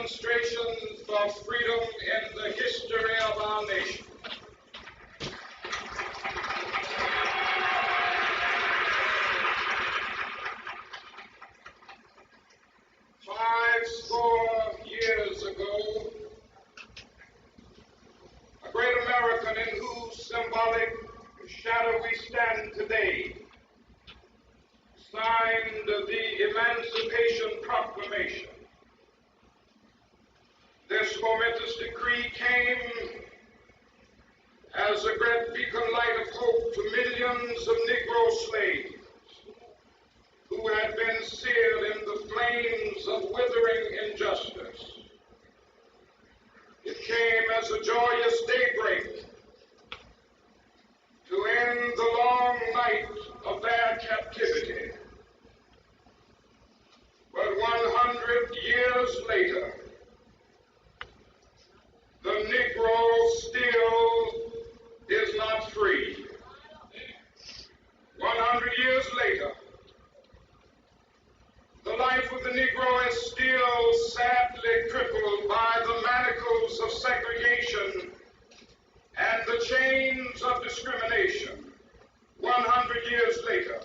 demonstrations of freedom in the history of our nation. Years ago, a great American in whose symbolic shadow we stand today signed the Emancipation Proclamation. This momentous decree came as a great beacon light of hope to millions of Negro slaves who had been seared in the flames of withering injustice. It came as a joyous daybreak to end the long night of their captivity. But 100 years later, the Negro still is not free. 100 years later, the life of the Negro is still sadly crippled by the manacles of segregation and the chains of discrimination. 100 years later,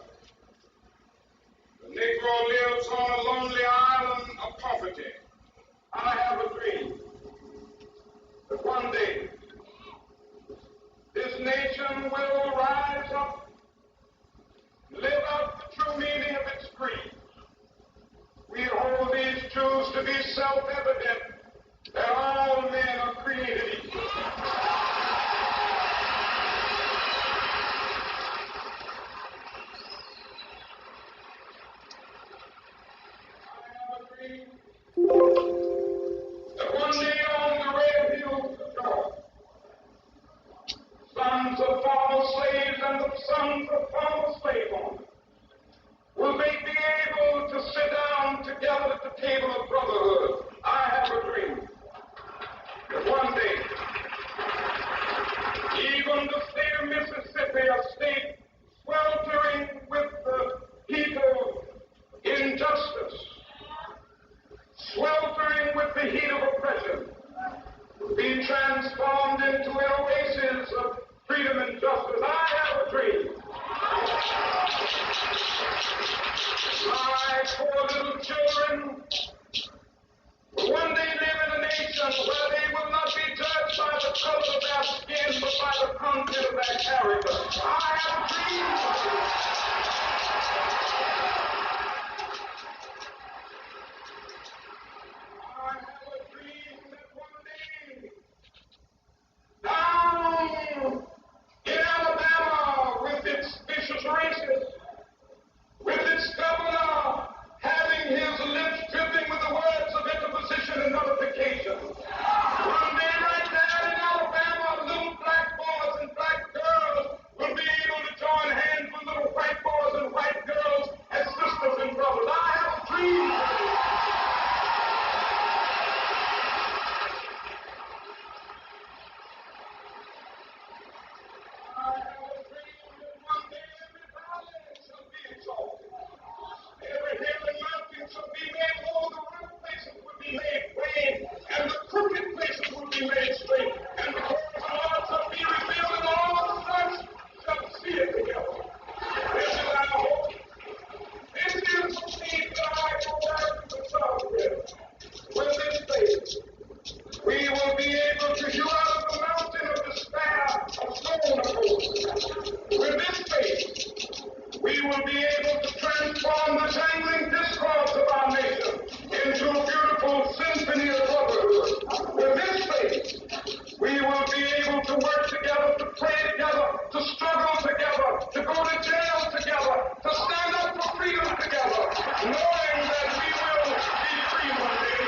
the Negro lives on a lonely island of poverty. I have a dream that one day this nation will rise up, live out the true meaning of its creed. We hold these truths to be self-evident, that all men are created equal. I have a dream that one day on the red hills of Georgia, sons of former slaves and the sons of former slave owners will they be able to sit down together at the table of brotherhood. I have a dream that one day, even the state of Mississippi, a state sweltering with the heat of injustice, sweltering with the heat of oppression, will be transformed into an oasis of freedom and justice. I have a dream. My poor little children will one day live in a nation where they will not be judged by the color of their skin, but by the content of their character. I have a dream. I have a dream that one day, down in Alabama, with its vicious racists, with its governor having his lips dripping with the words of interposition and nullification. One day right there in Alabama, little black boys and black girls will be able to join hands with little white boys and white girls as sisters and brothers. I have a dream. I have a dream that one day every valley shall be exalted. Every hill and mountain shall be made low, the rough places will be made plain, and the crooked places will be made straight, and the course of the Lord shall be revealed, and all the flesh shall see it together. This is our hope. This is the faith that I go back to the south with. With this faith, we will be able to hew out of the mountain of despair a stone of hope. With this faith, we will be able to transform the jangling discords of our nation into a beautiful symphony of brotherhood. With this faith, we will be able to work together, to pray together, to struggle together, to go to jail together, to stand up for freedom together, knowing that we will be free one day.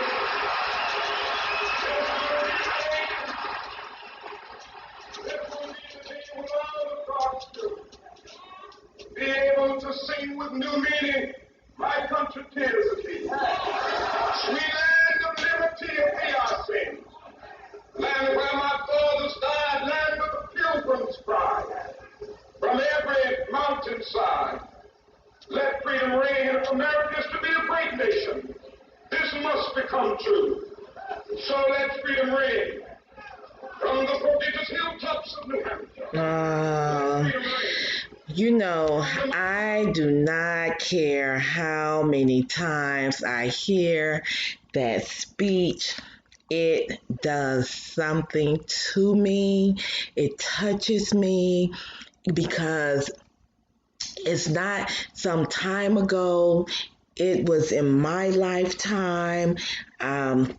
This will be the day when all of God's children be able to sing with new meaning, my country tears of thee. Sweet land of liberty, of our sins. Land where my fathers died, land where the pilgrims cried. From every mountainside, let freedom reign. If America is to be a great nation, this must become true. So let freedom ring from the prodigious hilltops of New Hampshire. Freedom ring. I do not care how many times I hear that speech. It does something to me. It touches me because it's not some time ago. It was in my lifetime. Um,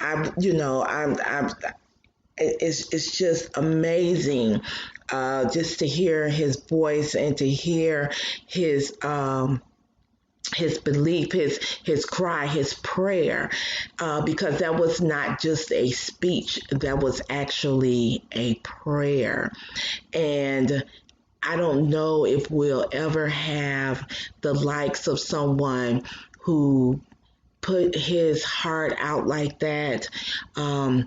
I'm it's just amazing just to hear his voice and to hear his his belief, his cry, his prayer, because that was not just a speech, that was actually a prayer. And I don't know if we'll ever have the likes of someone who put his heart out like that, to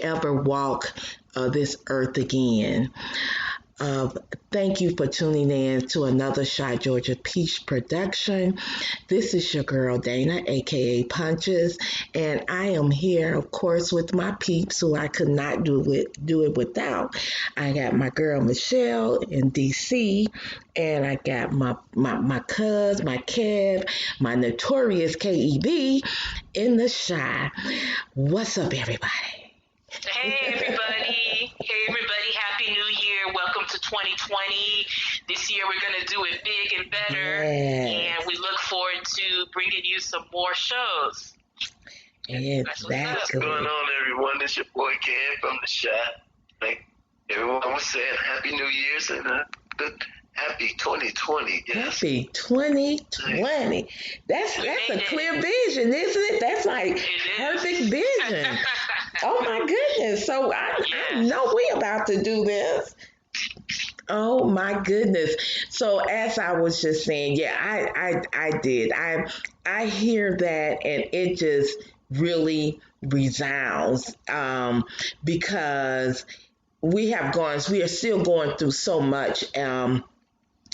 ever walk this earth again. Uh, Thank you for tuning in to another Shy Georgia Peach production. This is your girl Dana, aka Punches, and I am here, of course, with my peeps who I could not do it without. I got my girl Michelle in DC, and I got my cuz, my Kev, my notorious KEB in the Shy. What's up, everybody? Hey everybody. Hey everybody. Happy New Year. Welcome to 2020. This year we're going to do it big and better. Yes. And we look forward to bringing you some more shows. Exactly. What's going on, everyone? It's your boy Ken from the shop. Like everyone was saying, Happy New Year's and a good Happy 2020. Yes. Happy 2020. That's a clear vision, isn't it? That's like perfect vision. Oh my goodness. So I know we about to do this. Oh my goodness. So as I was just saying, yeah, I did. I hear that and it just really resounds because we are still going through so much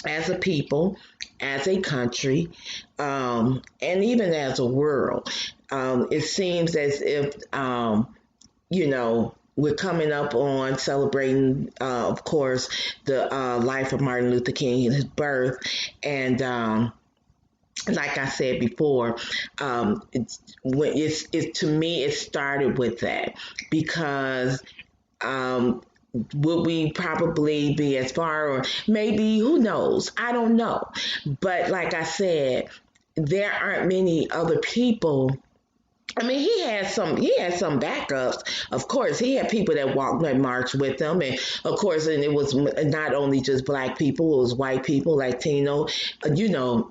as a people, as a country, and even as a world. It seems as if, we're coming up on celebrating, of course, the life of Martin Luther King and his birth. And like I said before, to me, it started with that because would we probably be as far, or maybe, who knows? I don't know. But like I said, there aren't many other people. I mean, he had some backups. Of course, he had people that walked and marched with him, and of course, and it was not only just black people; it was white people, Latino, you know,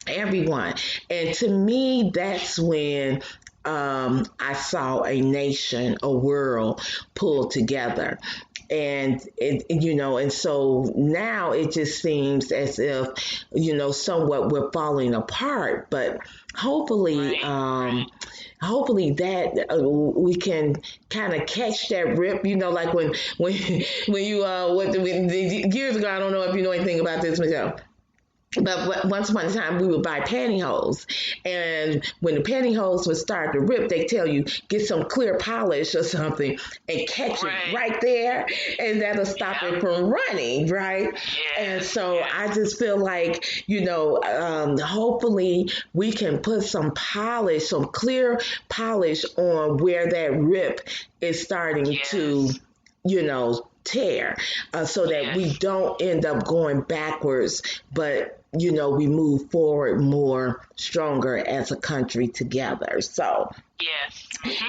everyone. And to me, that's when I saw a nation, a world pull together. And and so now it just seems as if, somewhat we're falling apart, but hopefully, hopefully that we can kind of catch that rip, like when you years ago, I don't know if you know anything about this, Michelle. But once upon a time, we would buy pantyhose. And when the pantyhose would start to rip, they tell you, get some clear polish or something and catch it right there. And that'll stop it from running, right? And so I just feel like, hopefully we can put some polish, some clear polish on where that rip is starting to, tear, so that we don't end up going backwards, but we move forward more stronger as a country together. So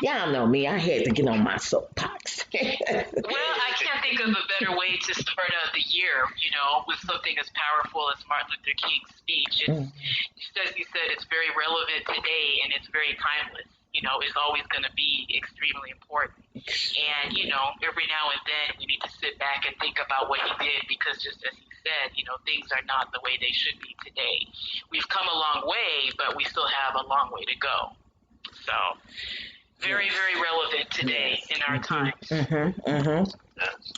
y'all know me, I had to get on my soapbox. Well, I can't think of a better way to start out the year, with something as powerful as Martin Luther King's speech. As you said, it's very relevant today and it's very timeless. It's always going to be extremely important. And, every now and then we need to sit back and think about what he did because just as he said, things are not the way they should be today. We've come a long way, but we still have a long way to go. So, very, very relevant today in our times.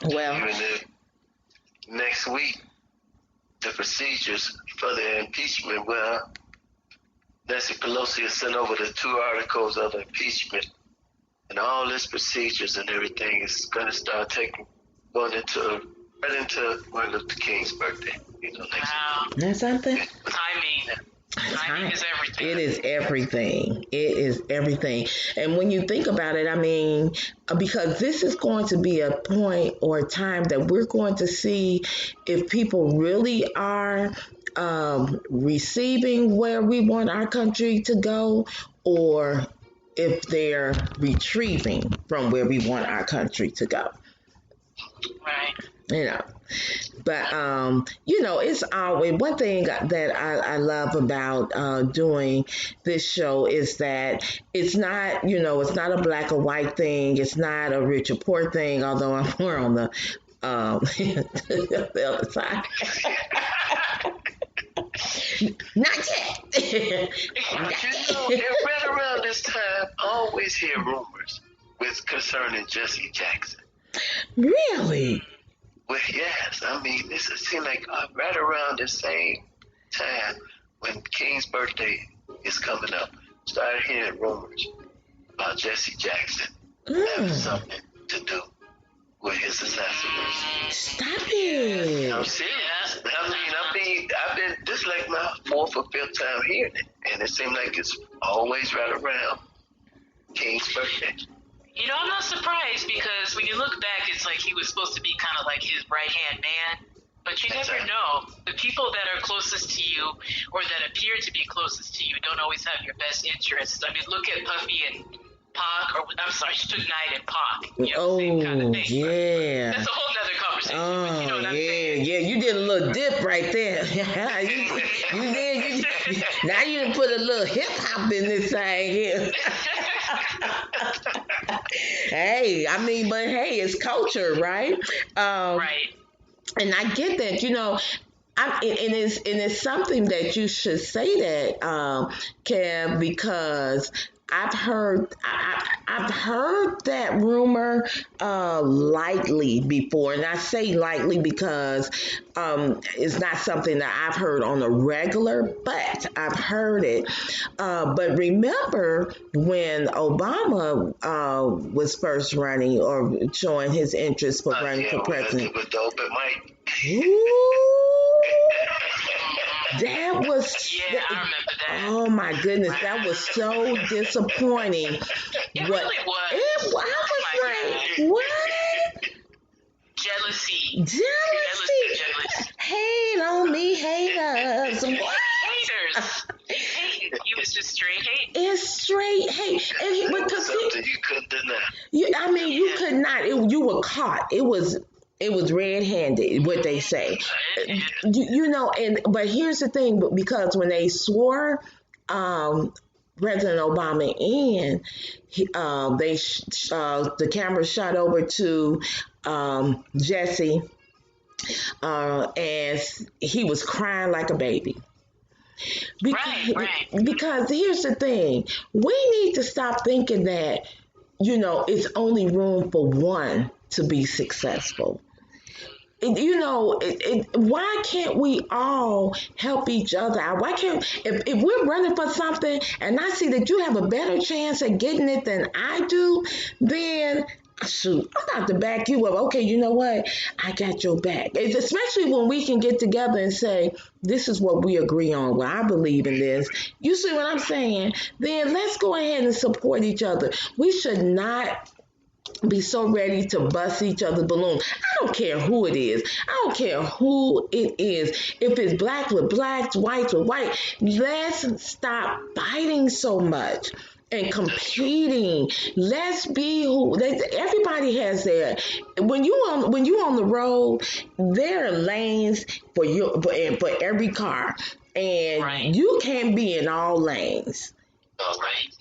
Well, even if next week the procedures for the impeachment, well, Nancy Pelosi has sent over the 2 articles of impeachment, and all this procedures and everything is going to start going into right into Martin Luther King's birthday. Next Wow. That's something. Timing is everything. It is everything. It is everything. And when you think about it, I mean, because this is going to be a point or a time that we're going to see if people really are receiving where we want our country to go, or if they're retrieving from where we want our country to go. Right. You know. But it's always one thing that I love about doing this show is that it's not, it's not a black or white thing. It's not a rich or poor thing, although I'm more on the the other side. Not yet. Right around this time, I always hear rumors concerning Jesse Jackson. Really? Well, yes. I mean, this seems like right around the same time when King's birthday is coming up, started hearing rumors about Jesse Jackson having something to do with his assassination. Stop it. I'm serious. I've been this is like my 4th or 5th time hearing it, and it seems like it's always right around King's birthday. I'm not surprised, because when you look back, it's like he was supposed to be kind of like his right-hand man. But you never know. The people that are closest to you, or that appear to be closest to you, don't always have your best interests. I mean, look at Puffy and Pac, or I'm sorry, Suge Knight and Pac. Same kind of thing. Yeah. That's a whole nother conversation. But you know what I'm saying? Yeah, you did a little dip right there. you did. Now you done put a little hip hop in this thing here. Hey, it's culture, right? Right. And I get that, and it's something that you should say that, Kev, because I've heard that rumor lightly before, and I say lightly because it's not something that I've heard on a regular, but I've heard it. But remember when Obama was first running or showing his interest for running for president? With Dope and Mike. That was I remember that. Oh my goodness, that was so disappointing. It really was. I was like, what? Jealousy. Hate on me, haters. What? Haters. He was just straight hate. It's straight hate. And because something you couldn't deny. You could not. You were caught. It was red-handed, what they say. But here's the thing, because when they swore President Obama in, the camera shot over to Jesse, and he was crying like a baby. Because here's the thing, we need to stop thinking that, it's only room for one to be successful. Why can't we all help each other out? Why can't, if we're running for something and I see that you have a better chance at getting it than I do, then shoot, I'm not to back you up. Okay, you know what? I got your back. It's especially when we can get together and say, this is what we agree on. Well, I believe in this. You see what I'm saying? Then let's go ahead and support each other. We should not be so ready to bust each other's balloon. I don't care who it is. I don't care who it is. If it's black with blacks, whites with white, let's stop fighting so much and competing. Let's be everybody has their. When you on the road, there are lanes for every car, and you can't be in all lanes. All right.